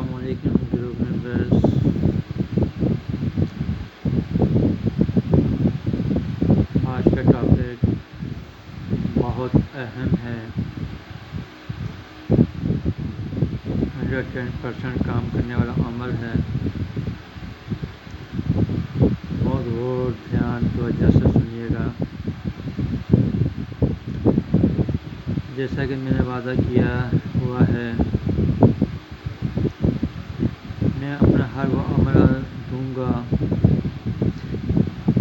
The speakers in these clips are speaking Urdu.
السلام علیکم گروپ ممبرس. آج کا ٹاپک بہت اہم ہے. 110% کام کرنے والا عمل ہے. بہت غور دھیان توجہ سے سنیے گا. جیسا کہ میں نے وعدہ کیا ہوا ہے، میں اپنا ہر وہ عمل دوں گا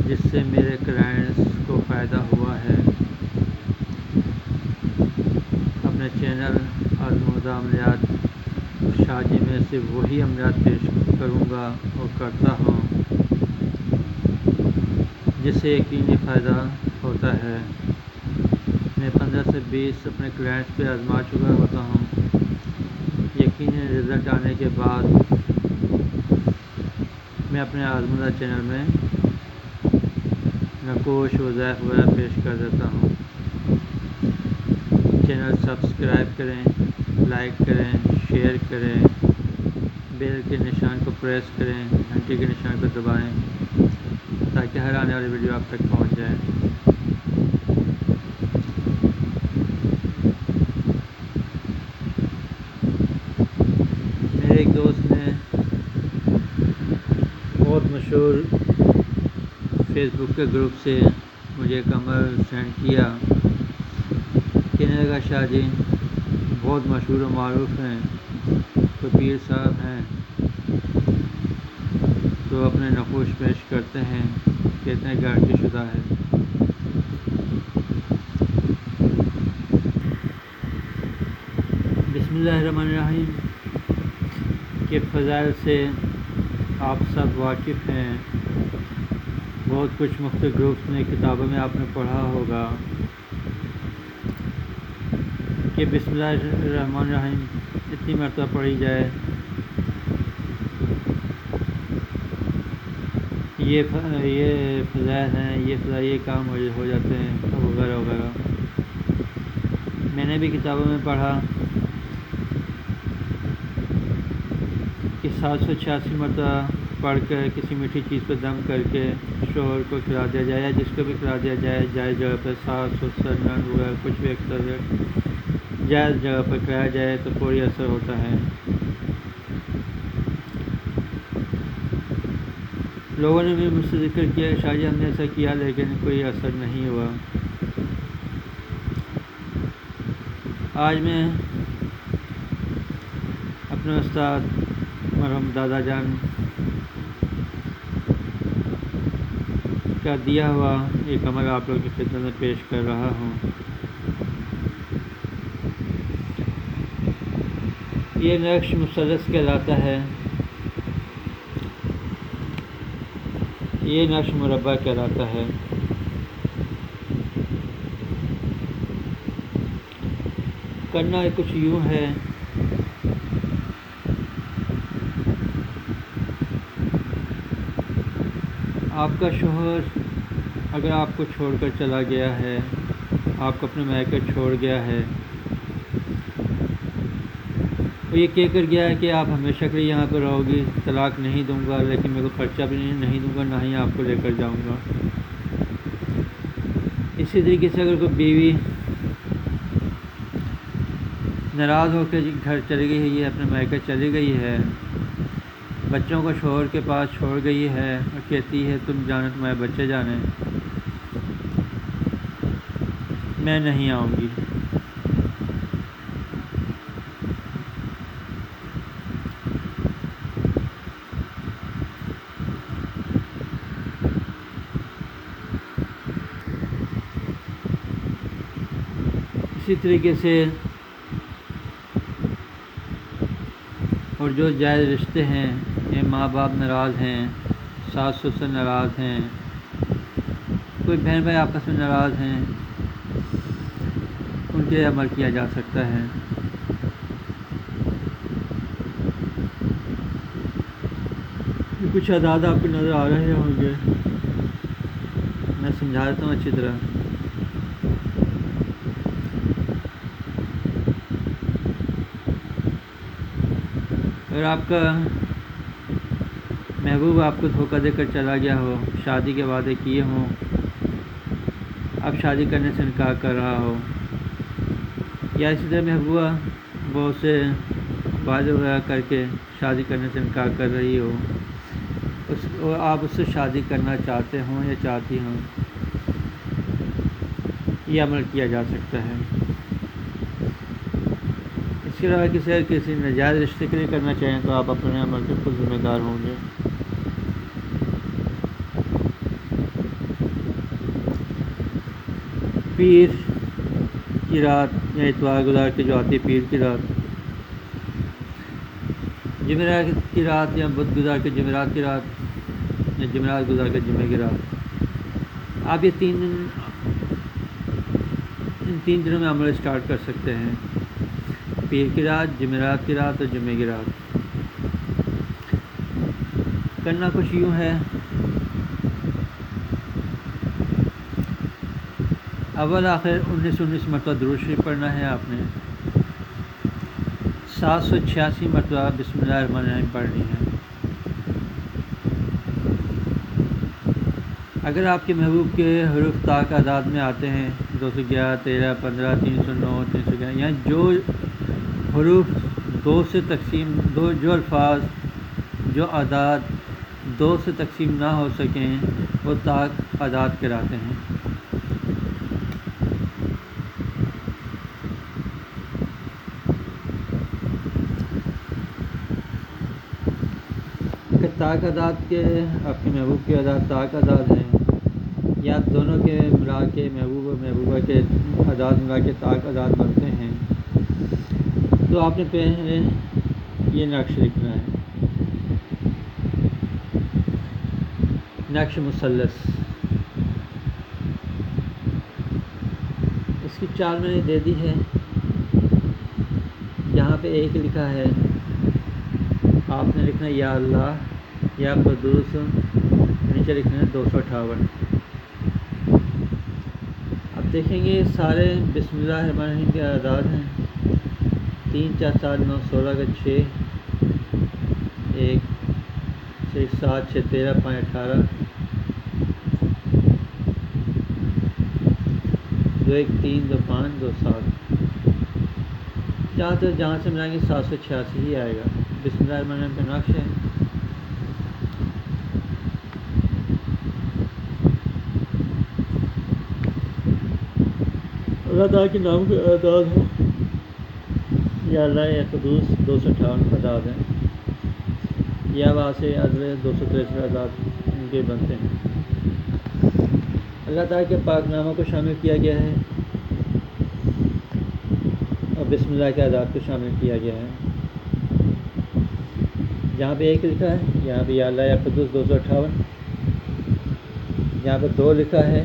جس سے میرے کلائنٹس کو فائدہ ہوا ہے. اپنے چینل آزمودہ عملیات شادی میں صرف وہی عملیات پیش کروں گا اور کرتا ہوں جس سے یقینی فائدہ ہوتا ہے. میں 15 سے 20 اپنے کلائنٹس پہ آزما چکا ہوتا ہوں. یقینی رزلٹ آنے کے بعد میں اپنے آزمودہ چینل میں نقوش وظائف وغیرہ پیش کر دیتا ہوں. چینل سبسکرائب کریں، لائک کریں، شیئر کریں، بیل کے نشان کو پریس کریں، گھنٹی کے نشان کو دبائیں تاکہ ہر آنے والی ویڈیو آپ تک پہنچ جائے. میرے ایک دوست نے بہت مشہور فیس بک کے گروپ سے مجھے ایک عمل سینڈ کیا. کہنے لگا شاہ جی بہت مشہور و معروف ہیں، تو پیر صاحب ہیں تو اپنے نقوش پیش کرتے ہیں، کہتے ہیں گارنٹی شدہ ہے. بسم اللہ الرحمن الرحیم کے فضائل سے آپ سب واقف ہیں. بہت کچھ مختلف گروپس میں کتابوں میں آپ نے پڑھا ہوگا کہ بسم اللہ الرحمن الرحیم اتنی مرتبہ پڑھی جائے یہ فضائل ہیں، یہ فضائل یہ کام ہو جاتے ہیں وغیرہ وغیرہ. میں نے بھی کتابوں میں پڑھا کہ 786 مرتبہ پڑھ کر کسی میٹھی چیز پہ دم کر کے شوہر کو کھلا دیا جائے یا جس کو بھی کھلا دیا جائے، جائز جگہ پہ 700 وغیرہ کچھ بھی اکثر جائز جگہ پر کھلایا جائے تو فوری اثر ہوتا ہے. لوگوں نے بھی مجھ سے ذکر کیا شاہ جی ہم نے ایسا کیا لیکن کوئی اثر نہیں ہوا. آج میں اپنے استاد مرحوم دادا جان کا دیا ہوا ایک عمل آپ لوگوں کی خدمت میں پیش کر رہا ہوں. یہ نقش مثلث کہلاتا ہے، یہ نقش مربع کہلاتا ہے. کرنا کچھ یوں ہے آپ کا شوہر اگر آپ کو چھوڑ کر چلا گیا ہے، آپ کو اپنے میکے چھوڑ گیا ہے، وہ یہ کہہ کر گیا ہے کہ آپ ہمیشہ کے لیے یہاں پہ رہو گی، طلاق نہیں دوں گا لیکن میرے کو خرچہ بھی نہیں دوں گا، نہ ہی آپ کو لے کر جاؤں گا. اسی طریقے سے اگر کوئی بیوی ناراض ہو کے گھر چلی گئی ہے، اپنے میکے چلی گئی ہے، بچوں کو شوہر کے پاس چھوڑ گئی ہے اور کہتی ہے تم جانے تمہارے بچے جانے، میں نہیں آؤں گی. اسی طریقے سے اور جو جائز رشتے ہیں، یہ ماں باپ ناراض ہیں، ساس سسر ناراض ہیں، کوئی بہن بھائی آپس میں ناراض ہیں، ان کے عمل کیا جا سکتا ہے. کچھ اعداد آپ کو نظر آ رہے ہوں گے، میں سمجھا دیتا ہوں اچھی طرح. اگر آپ کا محبوب آپ کو دھوکہ دے کر چلا گیا ہو، شادی کے وعدے کیے ہوں، اب شادی کرنے سے انکار کر رہا ہو، یا اسی طرح محبوبہ بہت سے وعدے وغیرہ کر کے شادی کرنے سے انکار کر رہی ہو، اور آپ اس سے شادی کرنا چاہتے ہوں یا چاہتی ہوں، یہ عمل کیا جا سکتا ہے۔ اس کے علاوہ کسی ناجائز رشتے کے لیے کرنا چاہیں تو آپ اپنے عمل کے خود ذمہ دار ہوں گے۔ پیر کی رات یا اتوار گزار کے جو آتی ہے پیر کی رات، جمعرات کی رات یا بدھ گزار کے جمعرات کی رات، یا جمعرات گزار کے جمعے کی رات، آپ یہ ان تین دنوں میں عمل اسٹارٹ کر سکتے ہیں، پیر کی رات، جمعرات کی رات اور جمعے کی رات۔ کرنا کچھ یوں ہے، اول آخر 19 مرتبہ درود شریف پڑھنا ہے آپ نے، 786 مرتبہ بسم اللہ الرحمن الرحیم پڑھنی ہے۔ اگر آپ کے محبوب کے حروف تا کا اعداد میں آتے ہیں 211 13 15 309 311، یعنی جو حروف جو الفاظ جو اعداد 2 سے تقسیم نہ ہو سکیں وہ طاق اعداد کہلاتے ہیں۔ کہ طاق اعداد کے آپ کے محبوب کے اعداد طاق اعداد ہیں، یا دونوں کے ملا کے محبوب اور محبوبہ کے اعداد ملا کے طاق اعداد بنتے ہیں، تو آپ نے پہلے یہ نقش لکھنا ہے، نقش مثلث۔ اس کی چال میں نے دے دی ہے، جہاں پہ ایک لکھا ہے آپ نے لکھنا ہے یا اللہ یا قدوس، نیچے لکھنا ہے 258۔ اب دیکھیں گے سارے بسم اللہ الرحمن الرحیم کے اعداد ہیں، 3 4 7 9 16 کا 6، 1 6 7 6 13 5 18، 2 1 3 2 5 2 7، جہاں سے ملائیں گے 786 ہی آئے گا۔ بسم اللہ الرحمن الرحیم کا نقش ہے۔ اللہ تعالیٰ کے نام کے اعداد ہیں، یا اللہ یا قدوس 258 اعداد ہیں، یا واسع عدل 263 اعداد ان کے بنتے ہیں۔ اللہ تعالیٰ کے پاک ناموں کو شامل کیا گیا ہے اور بسم اللہ کے اعداد کو شامل کیا گیا ہے۔ جہاں پہ ایک لکھا ہے یہاں پہ یا اللہ یا قدوس 258، جہاں پہ 2 لکھا ہے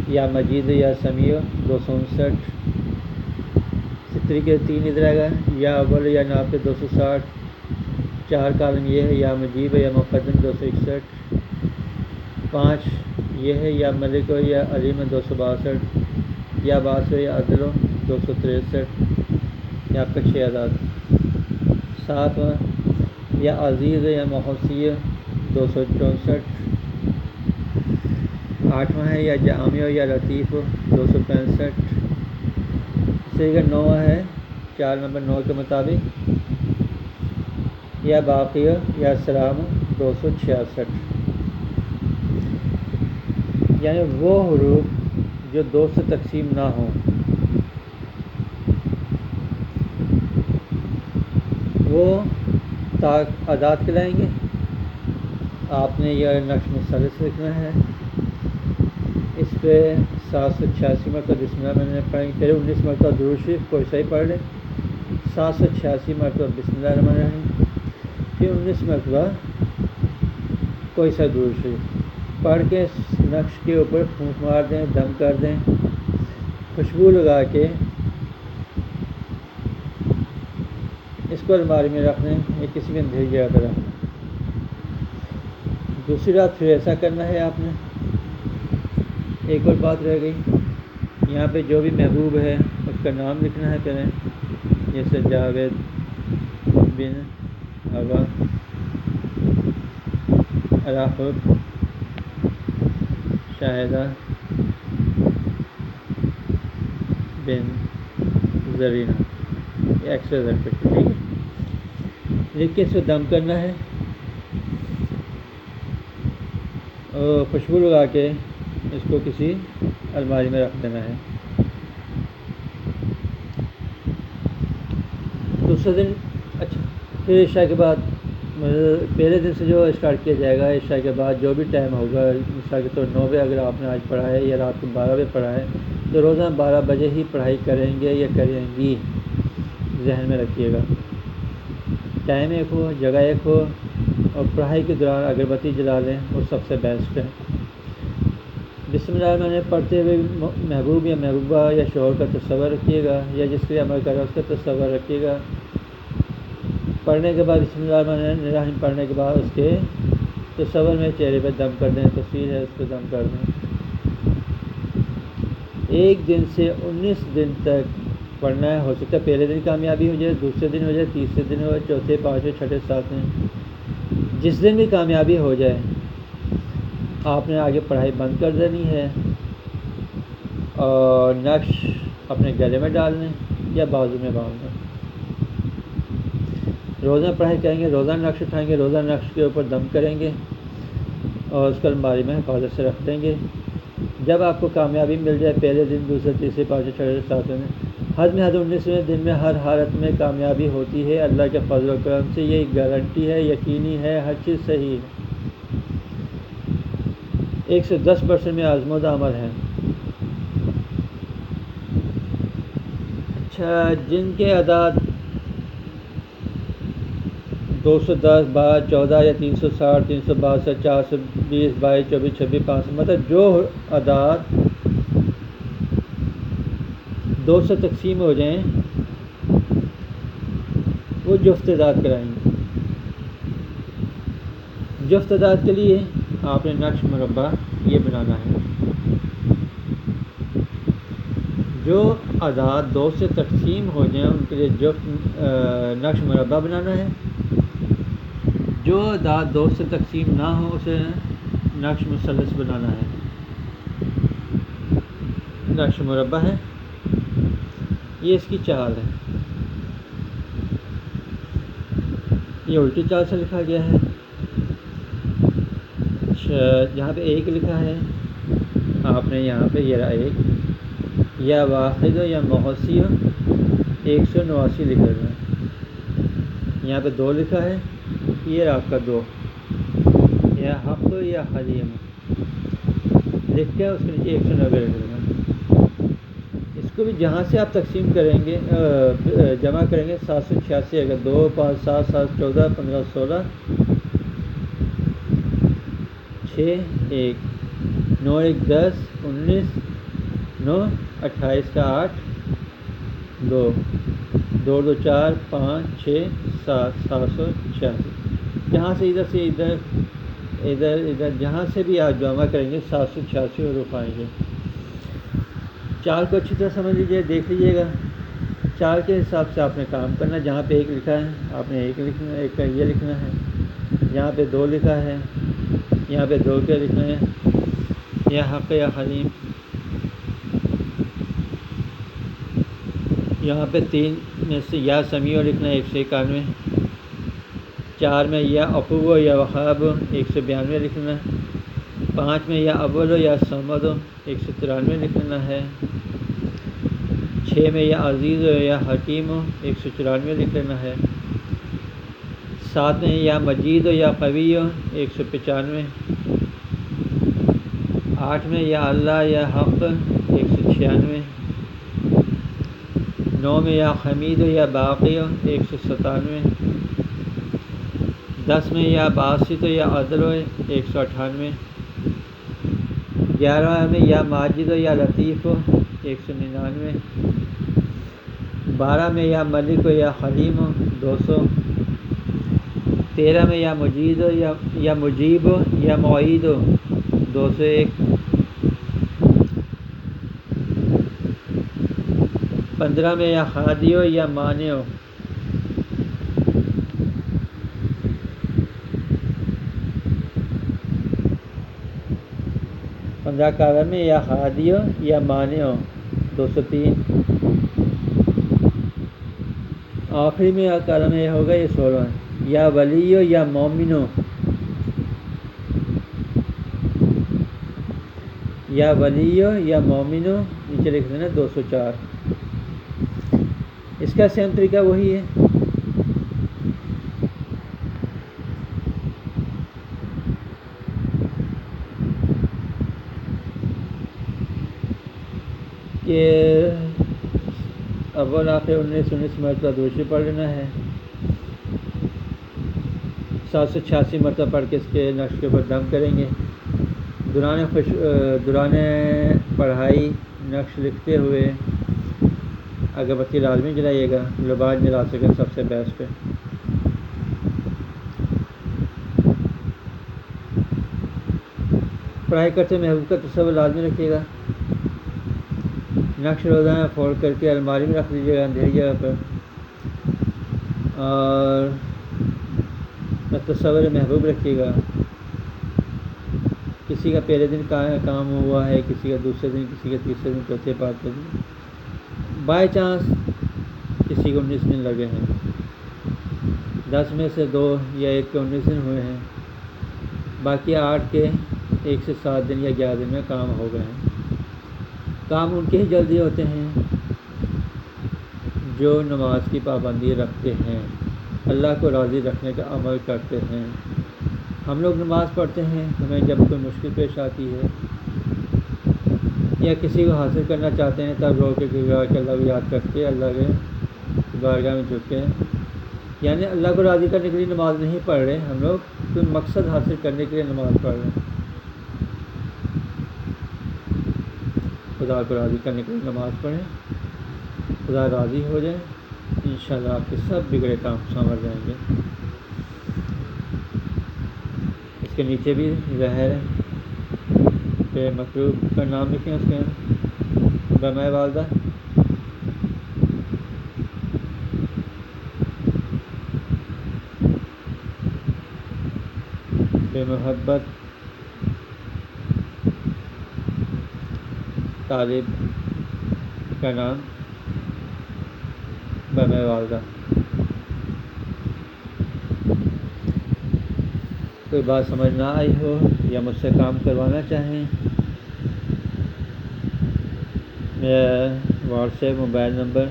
یا مجید یا سمیع 259، ستری کے 3 ادھر آئے گا، یا اول یا ناف کے 260، 4 کالم یہ ہے یا مجیب یا مقدم 261، 5 یہ ہے یا ملک یا علیم 262، یا واسع یا عدل 263، یہ آپ کا 6 اعداد۔ 7واں یا عزیز یا محسی 264، 8واں ہے یا جامع یا لطیف 265، اسی کا 9واں ہے 4 نمبر 9 کے مطابق، یا باقیہ یا سلام 266، یعنی وہ حروف جو 2 سے تقسیم نہ ہوں وہ طاق اعداد کہلائیں گے۔ آپ نے یہ نقش مثلث لکھنا ہے، اس پہ 786 مرتبہ بسم اللہ میں نے پڑھیں، پہلے 19 مرتبہ درود شریف کوئی صحیح پڑھ لیں، 786 مرتبہ بسم اللہ الرحمن الرحیم، پھر 19 مرتبہ کوئی سا درود شریف پڑھ کے نقش کے اوپر پھونک مار دیں، دم کر دیں، خوشبو لگا کے اس کو الماری میں رکھ دیں یا کسی بھی اندھیری جگہ پہ رکھ دیں۔ دوسری رات پھر ایسا کرنا ہے آپ نے۔ ایک اور بات رہ گئی، یہاں پہ جو بھی محبوب ہے اس کا نام لکھنا ہے پہلے، جیسے جاوید بن ہوا راہب شاہدہ بن زرینہ، یہ ایکسٹرا زر پہ ٹھیک ہے. لکھ کے اس کو دم کرنا ہے اور خوشبو لگا کے اس کو کسی الماری میں رکھ دینا ہے. دوسرے دن اچھا پھر عشاء کے بعد پہلے دن سے جو اسٹارٹ کیا جائے گا، عشاء کے بعد جو بھی ٹائم ہوگا، مثال کے طور 9 بجے اگر آپ نے آج پڑھا ہے یا رات کو 12 بجے پڑھا ہے تو روزانہ 12 بجے ہی پڑھائی کریں گے یا کریں گی. ذہن میں رکھیے گا، ٹائم ایک ہو، جگہ ایک ہو، اور پڑھائی کے دوران اگربتی جلا لیں، وہ سب سے بیسٹ ہے. بسم اللہ الرحمن الرحیم پڑھتے ہوئے محبوب یا محبوبہ یا شوہر کا تصور رکھیے گا، یا جس کے عمل کر رہا ہے اس کا تصور رکھیے گا. پڑھنے کے بعد بسم اللہ الرحمن الرحیم پڑھنے کے بعد اس کے تصور میں چہرے پہ دم کر دیں، تصویر ہے اس پہ دم کر دیں. 1 دن سے 19 دن تک پڑھنا ہے. ہو سکتا ہے پہلے دن کامیابی ہو جائے، دوسرے دن ہو جائے، تیسرے دن ہو جائے، چوتھے، پانچویں، چھٹے، ساتویں، جس دن بھی کامیابی ہو جائے آپ نے آگے پڑھائی بند کر دینی ہے اور نقش اپنے گلے میں ڈال لیں یا بازو میں باندھ لیں. روزانہ پڑھائی کریں گے، روزانہ نقش اٹھائیں گے، روزانہ نقش کے اوپر دم کریں گے اور اس کو الماری میں حفاظت سے رکھ دیں گے. جب آپ کو کامیابی مل جائے پہلے دن، دوسرے، تیسرے، پانچویں، چھٹے، ساتویں میں، حد میں حد 19ویں دن میں ہر حالت میں کامیابی ہوتی ہے. اللہ کے فضل و کرم سے یہ گارنٹی ہے، یقینی ہے، ہر چیز صحیح ہے. 110% میں آزمودہ عمل ہے. اچھا، جن کے اعداد 210، 12، 14 یا 360، 362، 420، 22، 24، 26، 500، مطلب جو اعداد 2 سے تقسیم ہو جائیں وہ جفت اعداد کرائیں گے. جفت اعداد کے لیے آپ نے نقش مربع یہ بنانا ہے. جو اعداد 2 سے تقسیم ہو جائیں ان کے لیے جفت نقش مربع بنانا ہے. جو اعداد 2 سے تقسیم نہ ہو اسے نقش مثلث بنانا ہے. نقش مربع ہے، یہ اس کی چال ہے. یہ الٹی چال سے لکھا گیا ہے. جہاں پہ 1 لکھا ہے آپ نے یہاں پہ یہ رہا 1، یا واحد ہو یا محسی ہو 189 لکھ دینا. یہاں پہ 2 لکھا ہے، یہ آپ کا 2، یا حق یا حلیم لکھ کے اس کے نیچے 190 لکھ دینا. اس کو بھی جہاں سے آپ تقسیم کریں گے جمع کریں گے 786، اگر 2، 5، 7، 7، 14، 15، 16، 6، 1، 9، 1، 10، 19، 9، 28 کا 8، 2، 2، 2، 4، 5، 6، 7، 786. جہاں سے ادھر سے ادھر ادھر ادھر جہاں سے بھی آپ جمع کریں گے 786 حروف آئیں گے. چال کو اچھی طرح سمجھ لیجیے، دیکھ لیجیے گا. چال کے حساب سے آپ نے کام کرنا. جہاں پہ 1 لکھا ہے آپ نے 1 لکھنا ہے، 1 کا یہ لکھنا ہے. یہاں پہ 2 لکھا ہے، یہاں پہ 2 کے لکھنا ہے. یا حق یا حلیم، یہاں پہ 3 میں سے یا سمیع لکھنا ہے 191. 4 میں یا عفو یا وہاب 192 لکھنا ہے. 5 میں یا اول یا صمد 193 لکھنا ہے. 6 میں یا عزیز یا حکیم 194 لکھ لینا ہے. 7 میں یا مجید یا قوی 195. 8 میں یا اللہ یا حق 196. 9 میں یا حمید یا باقی 197. 10 میں یا باسط یا عدل 198. 11 میں یا ماجد یا لطیف 199. 12 میں یا ملک یا حلیم 200. 13 میں یا مجید یا مجیب یا معید 201. 15 میں یا ہادی یا مانع 15 کالم میں، یا ہادی ہو یا مانع ہو 203، آخری میں کالم یہ ہوگا یہ 16، یا ولی ہو یا مومن ہو، یا ولی ہو یا مومن ہو، نیچے لکھ دینا 204۔ اس کا سیم طریقہ وہی ہے، کہ اول آخر 19 مرتبہ درود شریف پڑھ لینا ہے، 786 مرتبہ پڑھ کے اس کے نقش کے اوپر دم کریں گے، دوران پڑھائی نقش لکھتے ہوئے اگربتی لازمی جلائیے گا، لباس جلا سکے سب سے بیسٹ ہے۔ پڑھائی کرتے محبوب کا تصور لازمی رکھیے گا، نقش روزانہ فولڈ کر کے الماری میں رکھ دیجیے گا اندھیری جگہ پر، اور تصور محبوب رکھیے گا، کسی کا پہلے دن کام ہوا ہے، کسی کا دوسرے دن، کسی کا تیسرے دن، چوتھے پانچویں دن، بائی چانس کسی کو 19 دن لگے ہیں، 10 میں سے 2 یا 1 کے 19 دن ہوئے ہیں، باقی 8 کے 1 سے 7 دن یا 11 دن میں کام ہو گئے ہیں۔ کام ان کے ہی جلدی ہوتے ہیں جو نماز کی پابندی رکھتے ہیں، اللہ کو راضی رکھنے کا عمل کرتے ہیں۔ ہم لوگ نماز پڑھتے ہیں، ہمیں جب کوئی مشکل پیش آتی ہے یا کسی کو حاصل کرنا چاہتے ہیں تب رو کے گڑگڑا کے اللہ کو یاد کر کے اللہ کے بارگاہ میں جھک کے، یعنی اللہ کو راضی کرنے کے لیے نماز نہیں پڑھ رہے ہم لوگ، کوئی مقصد حاصل کرنے کے لیے نماز پڑھ رہے ہیں، خدا کو راضی کرنے کے لیے نماز پڑھیں، خدا راضی ہو جائے، انشاءاللہ آپ کے سب بگڑے کام سنور جائیں گے۔ اس کے نیچے بھی ظاہر ہے، مطلوب کا نام لکھیں، اس کے بمائے والدہ، بے محبت طالب کا نام بمائے والدہ۔ کوئی بات سمجھ نہ آئی ہو یا مجھ سے کام کروانا چاہیں، میرا واٹس ایپ موبائل نمبر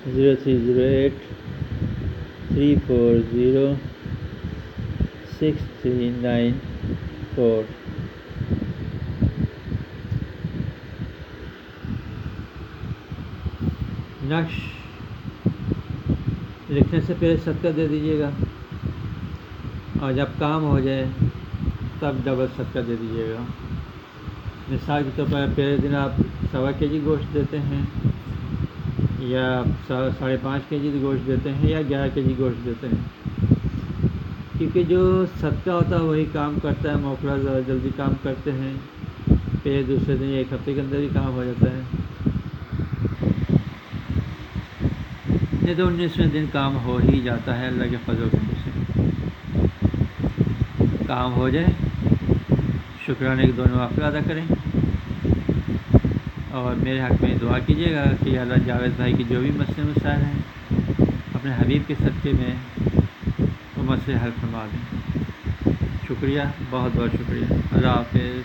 0308340639 نقش لکھنے سے پہلے صدقہ دے دیجیے گا، اور جب کام ہو جائے تب ڈبل صدقہ دے دیجیے گا۔ مثال کے طور پر پہلے دن آپ 1.25 kg گوشت دیتے ہیں، یا 5.5 kg گوشت دیتے ہیں، یا 11 kg گوشت دیتے ہیں، کیونکہ جو صدقہ ہوتا ہے وہی کام کرتا ہے، موقع زیادہ جلدی کام کرتے ہیں، پہلے دوسرے دن 1 ہفتے کے اندر ہی کام ہو جاتا ہے، نہیں تو 19ویں دن کام ہو ہی جاتا ہے، اللہ کے فضل و کرم سے کام ہو جائے۔ شکرانے کے 2 نوافل ادا کریں، اور میرے حق میں دعا کیجیے گا کہ اللہ جاوید بھائی کی جو بھی مسئلے مسائل ہیں اپنے حبیب کے صدقے میں وہ مسئلے حل فرما دیں۔ شکریہ، بہت بہت شکریہ، اللہ حافظ۔